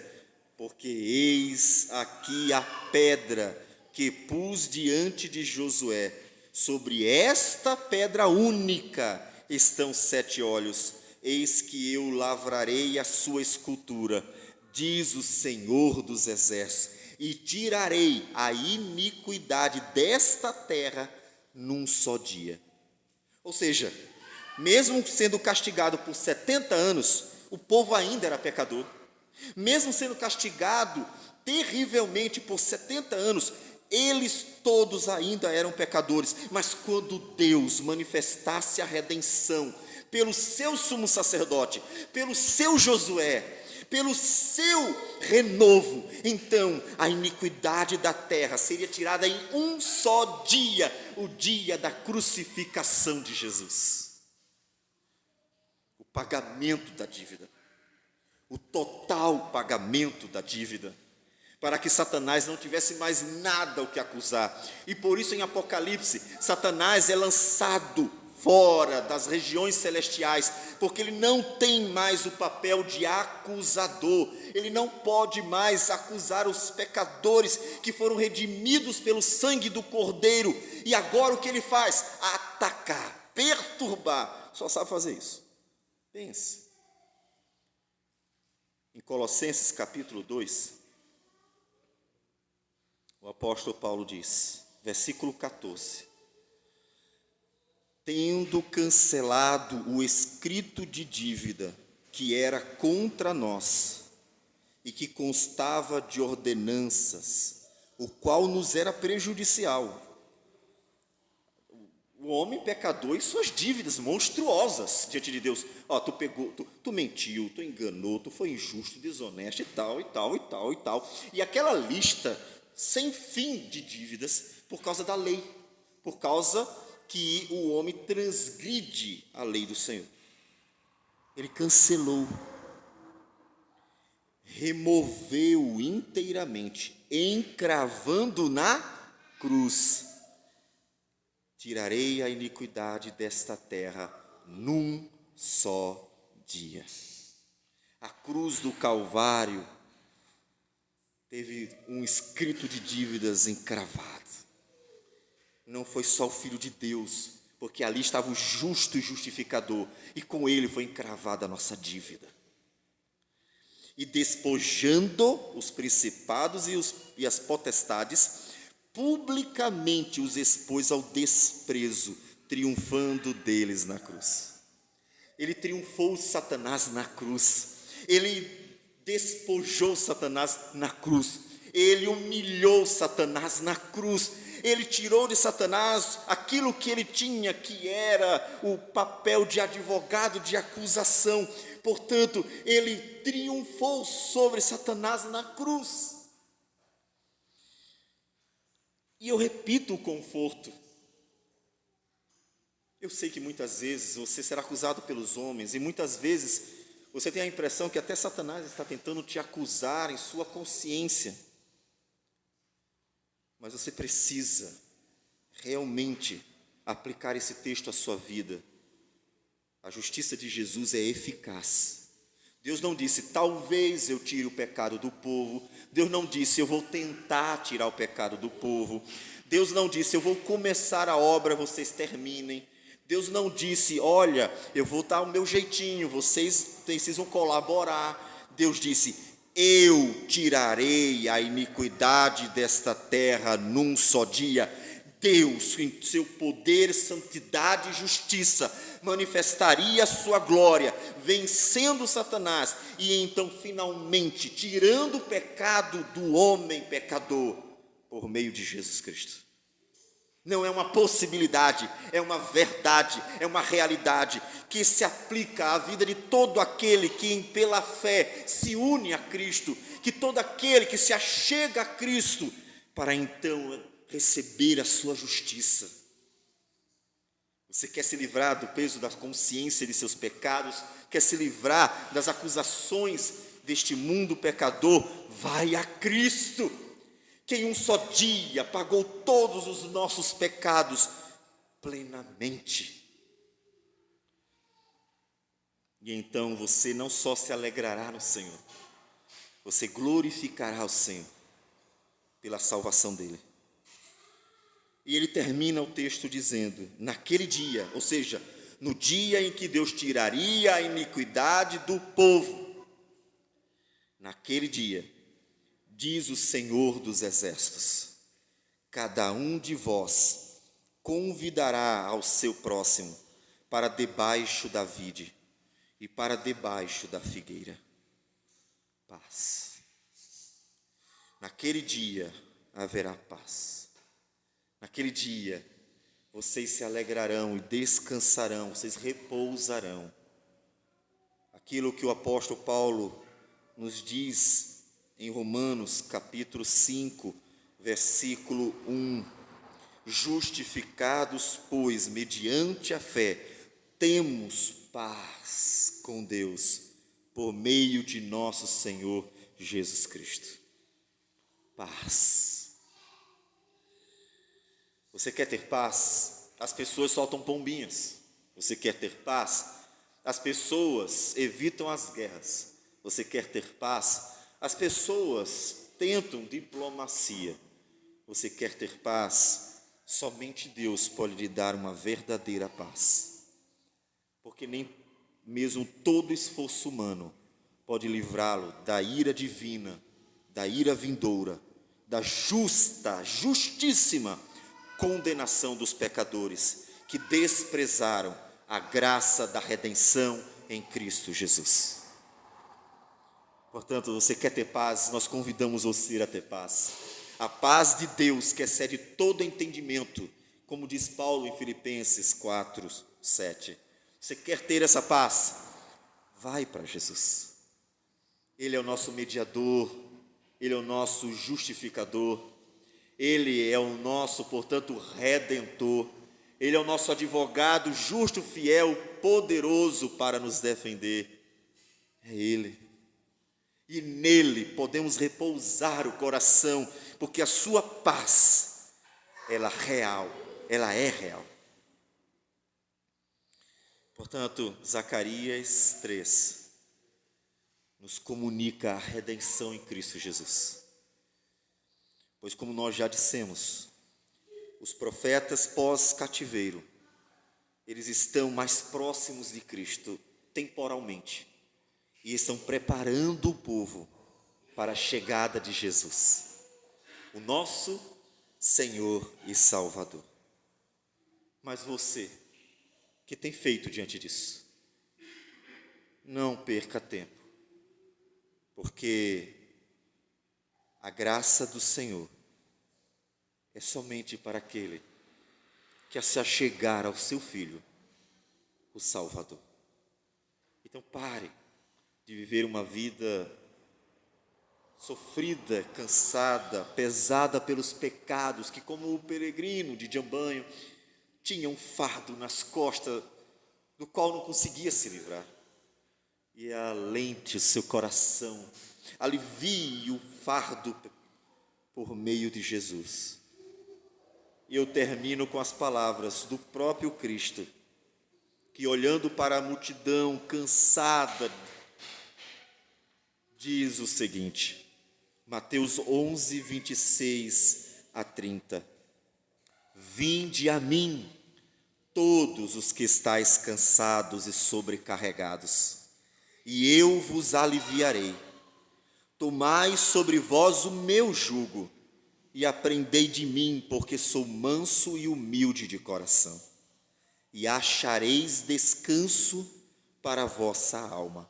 porque eis aqui a pedra que pus diante de Josué, sobre esta pedra única estão 7 olhos, eis que eu lavrarei a sua escultura, diz o Senhor dos exércitos, e tirarei a iniquidade desta terra num só dia. Ou seja, mesmo sendo castigado por 70 anos, o povo ainda era pecador. Mesmo sendo castigado terrivelmente por 70 anos, eles todos ainda eram pecadores. Mas quando Deus manifestasse a redenção pelo seu sumo sacerdote, pelo seu Josué, pelo seu renovo, então a iniquidade da terra seria tirada em um só dia, o dia da crucificação de Jesus. O pagamento da dívida, o total pagamento da dívida, para que Satanás não tivesse mais nada o que acusar. E por isso em Apocalipse, Satanás é lançado fora das regiões celestiais, porque ele não tem mais o papel de acusador. Ele não pode mais acusar os pecadores que foram redimidos pelo sangue do Cordeiro. E agora o que ele faz? Atacar, perturbar. Só sabe fazer isso. Pense. Em Colossenses capítulo 2, o apóstolo Paulo diz, versículo 14: tendo cancelado o escrito de dívida que era contra nós e que constava de ordenanças, o qual nos era prejudicial. O homem pecador e suas dívidas monstruosas diante de Deus. Tu pegou, tu mentiu, tu enganou, tu foi injusto, desonesto e tal, e tal, e tal, e tal. E aquela lista sem fim de dívidas por causa da lei, por causa que o homem transgride a lei do Senhor. Ele cancelou, removeu inteiramente, encravando na cruz. Tirarei a iniquidade desta terra num só dia. A cruz do Calvário teve um escrito de dívidas encravado. Não foi só o Filho de Deus, porque ali estava o justo e justificador, e com ele foi encravada a nossa dívida. E despojando os principados e as potestades, publicamente os expôs ao desprezo, triunfando deles na cruz. Ele triunfou Satanás na cruz, ele despojou Satanás na cruz, ele humilhou Satanás na cruz, ele tirou de Satanás aquilo que ele tinha, que era o papel de advogado de acusação. Portanto, ele triunfou sobre Satanás na cruz. E eu repito o conforto. Eu sei que muitas vezes você será acusado pelos homens, e muitas vezes você tem a impressão que até Satanás está tentando te acusar em sua consciência. Mas você precisa realmente aplicar esse texto à sua vida. A justiça de Jesus é eficaz. Deus não disse, talvez eu tire o pecado do povo. Deus não disse, eu vou tentar tirar o pecado do povo. Deus não disse, eu vou começar a obra, vocês terminem. Deus não disse, olha, eu vou dar o meu jeitinho, vocês precisam colaborar. Deus disse, eu tirarei a iniquidade desta terra num só dia. Deus, em seu poder, santidade e justiça, manifestaria a sua glória, vencendo Satanás, e então finalmente tirando o pecado do homem pecador, por meio de Jesus Cristo. Não é uma possibilidade, é uma verdade, é uma realidade, que se aplica à vida de todo aquele que pela fé se une a Cristo, que todo aquele que se achega a Cristo, para então receber a sua justiça. Você quer se livrar do peso da consciência de seus pecados, quer se livrar das acusações deste mundo pecador, vai a Cristo, que em um só dia pagou todos os nossos pecados plenamente. E então você não só se alegrará no Senhor, você glorificará o Senhor pela salvação dele. E ele termina o texto dizendo, naquele dia, ou seja, no dia em que Deus tiraria a iniquidade do povo, naquele dia, diz o Senhor dos Exércitos, cada um de vós convidará ao seu próximo para debaixo da vide e para debaixo da figueira. Paz. Naquele dia haverá paz. Naquele dia, vocês se alegrarão e descansarão, vocês repousarão. Aquilo que o apóstolo Paulo nos diz em Romanos, capítulo 5, versículo 1. Justificados, pois, mediante a fé, temos paz com Deus, por meio de nosso Senhor Jesus Cristo. Paz. Você quer ter paz? As pessoas soltam pombinhas. Você quer ter paz? As pessoas evitam as guerras. Você quer ter paz? As pessoas tentam diplomacia. Você quer ter paz? Somente Deus pode lhe dar uma verdadeira paz. Porque nem mesmo todo esforço humano pode livrá-lo da ira divina, da ira vindoura, da justíssima condenação dos pecadores que desprezaram a graça da redenção em Cristo Jesus. Portanto, você quer ter paz? Nós convidamos você a ter paz. A paz de Deus, que excede todo entendimento, como diz Paulo em Filipenses 4:7. Você quer ter essa paz? Vai para Jesus. Ele é o nosso mediador, Ele é o nosso justificador, Ele é o nosso, portanto, redentor. Ele é o nosso advogado justo, fiel, poderoso para nos defender. É Ele. E nele podemos repousar o coração, porque a sua paz, ela é real. Portanto, Zacarias 3 nos comunica a redenção em Cristo Jesus. Pois, como nós já dissemos, os profetas pós-cativeiro, eles estão mais próximos de Cristo temporalmente e estão preparando o povo para a chegada de Jesus, o nosso Senhor e Salvador. Mas você, que tem feito diante disso? Não perca tempo, porque a graça do Senhor é somente para aquele que se achegar ao seu Filho, o Salvador. Então pare de viver uma vida sofrida, cansada, pesada pelos pecados, que como o peregrino de Jambanho, tinha um fardo nas costas, do qual não conseguia se livrar. E alente o seu coração, alivie o fardo por meio de Jesus. E eu termino com as palavras do próprio Cristo, que olhando para a multidão cansada, diz o seguinte, Mateus 11, 26-30. Vinde a mim, todos os que estáis cansados e sobrecarregados, e eu vos aliviarei. Tomai sobre vós o meu jugo, e aprendei de mim, porque sou manso e humilde de coração, e achareis descanso para a vossa alma,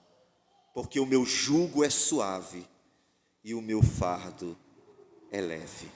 porque o meu jugo é suave e o meu fardo é leve.